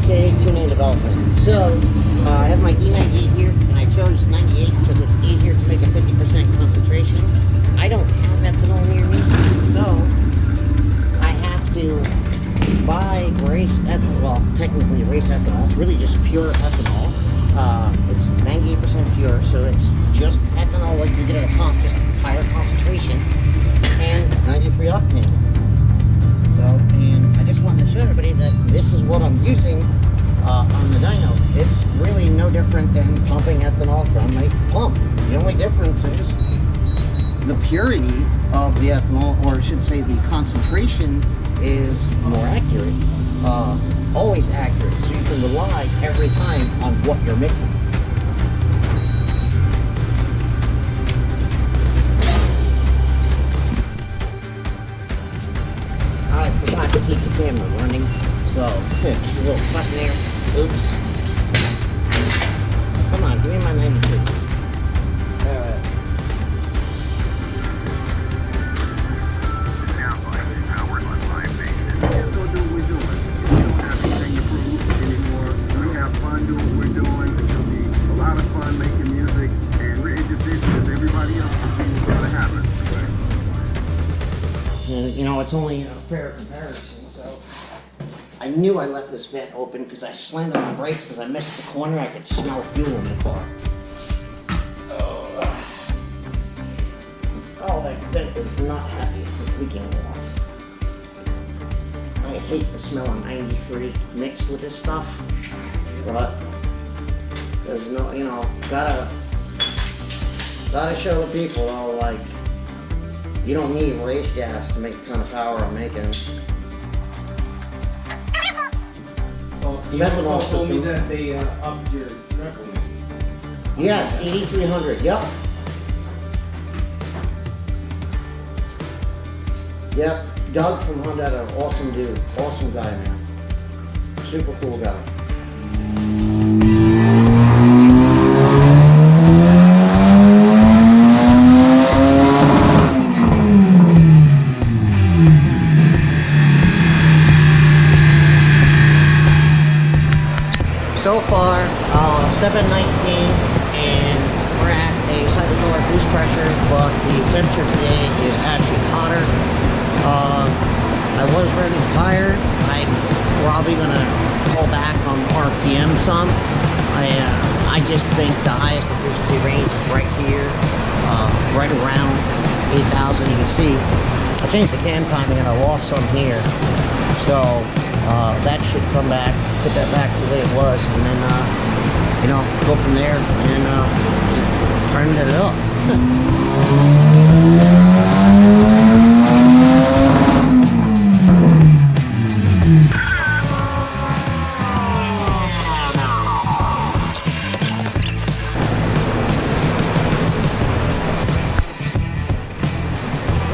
Fk8 tuning development. So, I have my E98 here, and I chose 98 because it's easier to make a 50% concentration. I don't have ethanol near me, so I have to buy race ethanol. Well, technically race ethanol. It's really just pure ethanol. It's 98% pure, so it's just ethanol like you get at a pump, just higher concentration, and 93 octane. So, and I just wanted to show everybody that this is what I'm using on the dyno. It's really no different than pumping ethanol from a pump. The only difference is the purity of the ethanol, or I should say the concentration, is more accurate. Always accurate, so you can rely every time on what you're mixing. I forgot to keep the camera running, so a little cut in there. Oops. Come on, give me my 92. Alright. Do what we're doing. It's going to be a lot of fun making music, and we're in the business. Everybody else will see what's going to happen. And, you know, it's only a fair comparison, so I knew I left this vent open because I slammed on the brakes because I missed the corner. I could smell fuel in the car. Oh, that vent is not happy. It's leaking a lot. I hate the smell of 93 mixed with this stuff. But there's no, you know, gotta show the people, though, like, you don't need race gas to make the kind of power I'm making. Well, you also told me that they upped your reference. Yes, 8300. Yep. Yep. Doug from Hondata, awesome dude, awesome guy, man. Super cool guy. So far, 719, and we're at a slightly lower boost pressure, but the temperature today is actually hotter. I was running higher. I'm probably gonna pull back on RPM some. I just think the highest efficiency range is right here, right around 8,000. You can see I changed the cam timing and I lost some here, so that should come back, put that back the way it was, and then you know, go from there and turn it up.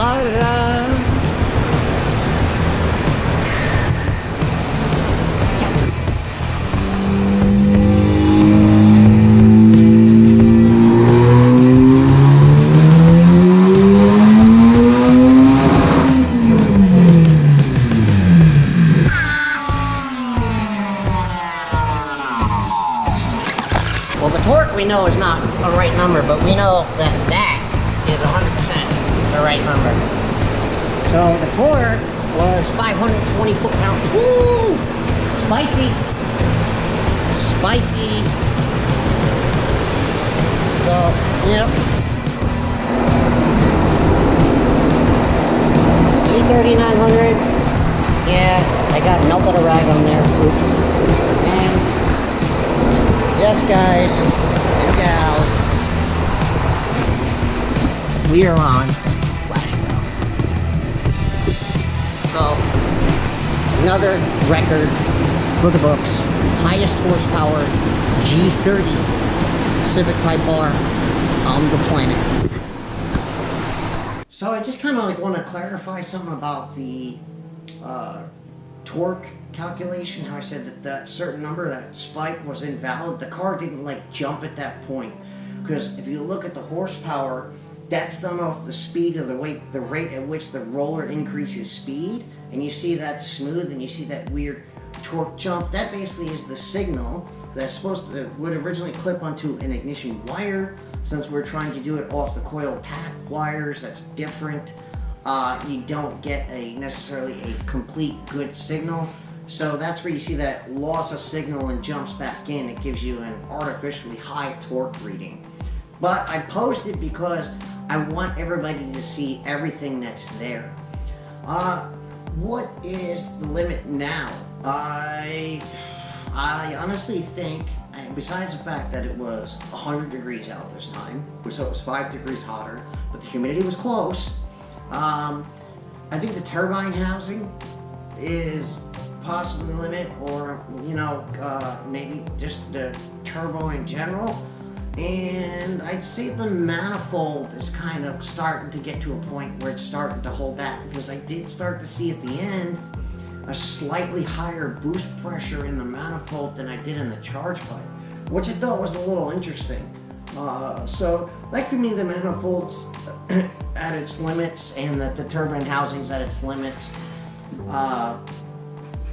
La la. Yes. Well, the torque we know is not a right number, but we know that that is 100%. The right number. So the torque was 520 foot-pounds. Woo! Spicy. Spicy. So, yep. G3900. Yeah, I got melted a rag on there. Oops. And yes, guys and gals, we are on So, another record for the books. Highest horsepower G30 Civic Type R on the planet. So I just kind of like want to clarify something about the torque calculation. How I said that that certain number, that spike, was invalid. The car didn't like jump at that point. Because if you look at the horsepower, that's done off the speed of the rate at which the roller increases speed, and you see that smooth, and you see that weird torque jump. That basically is the signal that's would originally clip onto an ignition wire. Since we're trying to do it off the coil pack wires, that's different. You don't get necessarily a complete good signal. So that's where you see that loss of signal and jumps back in. It gives you an artificially high torque reading. But I post it because I want everybody to see everything that's there. What is the limit now? I honestly think, besides the fact that it was 100 degrees out this time, so it was 5 degrees hotter, but the humidity was close. I think the turbine housing is possibly the limit, or maybe just the turbo in general. And I'd say the manifold is kind of starting to get to a point where it's starting to hold back, because I did start to see at the end a slightly higher boost pressure in the manifold than I did in the charge pipe, which I thought was a little interesting. So that could mean the manifold's at its limits and that the turbine housing's at its limits.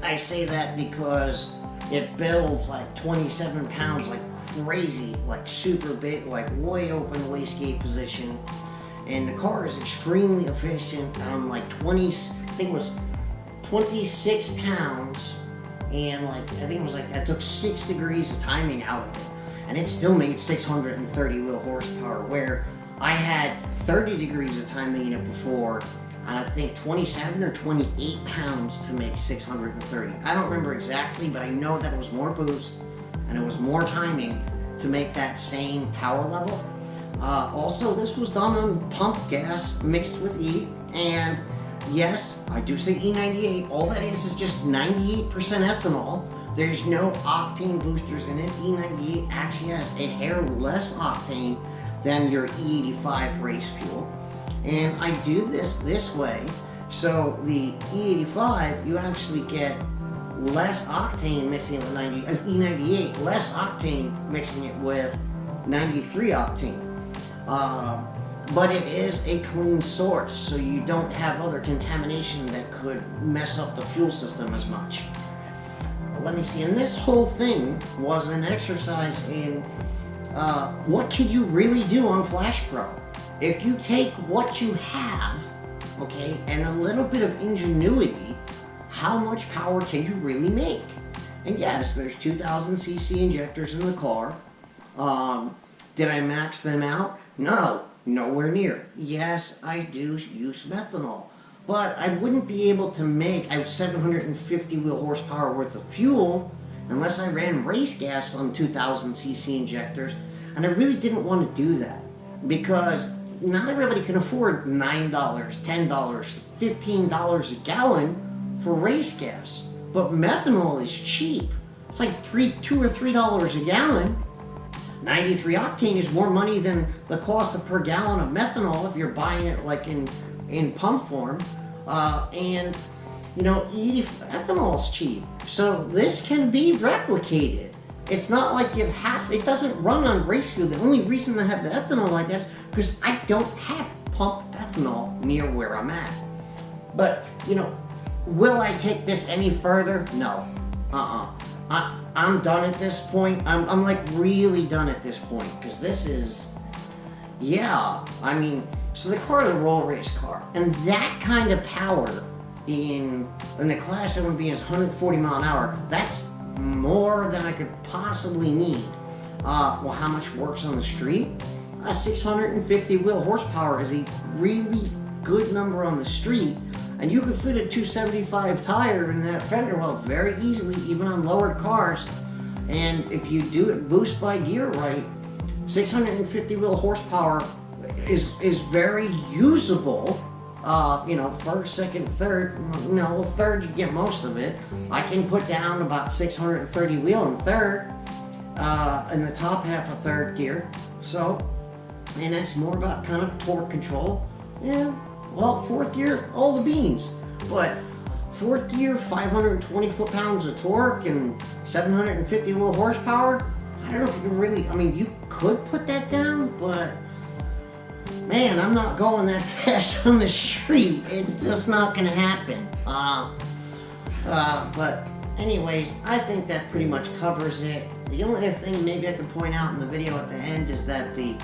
I say that because it builds like 27 pounds like crazy, like super big, like way open wastegate position, and the car is extremely efficient. Like I think it was 26 pounds, and like I think it was like I took 6 degrees of timing out of it, and it still made 630 wheel horsepower, where I had 30 degrees of timing in it before, and I think 27 or 28 pounds to make 630. I don't remember exactly, but I know that it was more boost and it was more timing to make that same power level. Also, this was done on pump gas mixed with E, and yes, I do say E98. All that is just 98% ethanol. There's no octane boosters in it. E98 actually has a hair less octane than your E85 race fuel. And I do this way, so the E85, you actually get less octane mixing it with E98, less octane mixing it with 93 octane. But it is a clean source, so you don't have other contamination that could mess up the fuel system as much. Let me see, and this whole thing was an exercise in what can you really do on Flashpro? If you take what you have, okay, and a little bit of ingenuity, how much power can you really make? And yes, there's 2000cc injectors in the car. Did I max them out? No, nowhere near. Yes, I do use methanol, but I wouldn't be able to make 750 wheel horsepower worth of fuel unless I ran race gas on 2000cc injectors, and I really didn't want to do that because not everybody can afford $9, $10, $15 a gallon for race gas. But methanol is cheap. It's like $2 or $3 a gallon. 93 octane is more money than the cost of per gallon of methanol if you're buying it like in pump form. And you know, ethanol is cheap. So this can be replicated. It's not like it doesn't run on race fuel. The only reason I have the ethanol like that is because I don't have pump ethanol near where I'm at. But, you know, will I take this any further? No. I'm done at this point. I'm like really done at this point, because this is, yeah. I mean, so the car is a roll race car, and that kind of power in the Class 7B is 140 mile an hour. That's more than I could possibly need. Well, how much works on the street? 650 wheel horsepower is a really good number on the street, and you can fit a 275 tire in that fender well very easily, even on lowered cars. And if you do it boost by gear right, 650 wheel horsepower is very usable. You know, first, second, third, no, third you get most of it. I can put down about 630 wheel in third, in the top half of third gear. So, and that's more about kind of torque control. Yeah, well, fourth gear, all the beans. But fourth gear, 520 foot-pounds of torque and 750 wheel horsepower, I don't know if you can really, I mean, you could put that down, but man, I'm not going that fast on the street. It's just not gonna happen. But anyways, I think that pretty much covers it. The only other thing maybe I could point out in the video at the end is that the,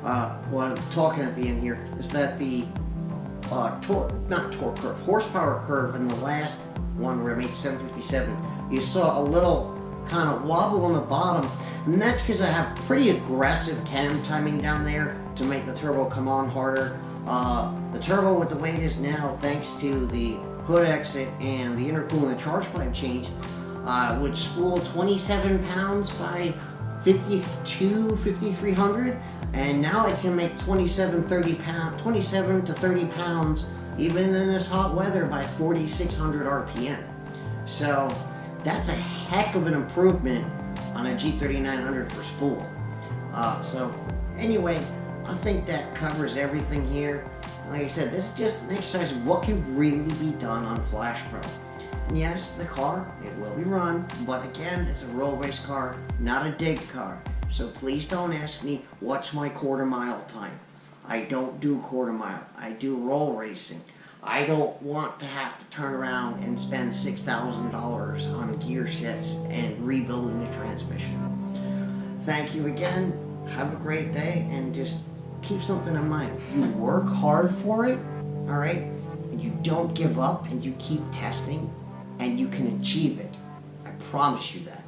well, I'm talking at the end here, is that the horsepower curve in the last one where I made 757, you saw a little kind of wobble on the bottom, and that's because I have pretty aggressive cam timing down there to make the turbo come on harder. The turbo with the way it is now, thanks to the hood exit and the intercooler and the charge pipe change, would spool 27 pounds by 5,300, and now I can make 27 to 30 pounds even in this hot weather by 4,600 RPM. So that's a heck of an improvement on a G3900 for spool. So anyway, I think that covers everything here. Like I said, this is just an exercise of what can really be done on Flashpro. And yes, the car, it will be run, but again, it's a roll race car, not a dig car. So please don't ask me what's my quarter mile time. I don't do quarter mile. I do roll racing. I don't want to have to turn around and spend $6,000 on gear sets and rebuilding the transmission. Thank you again. Have a great day, and just keep something in mind. You work hard for it, all right? And you don't give up, and you keep testing, and you can achieve it. I promise you that.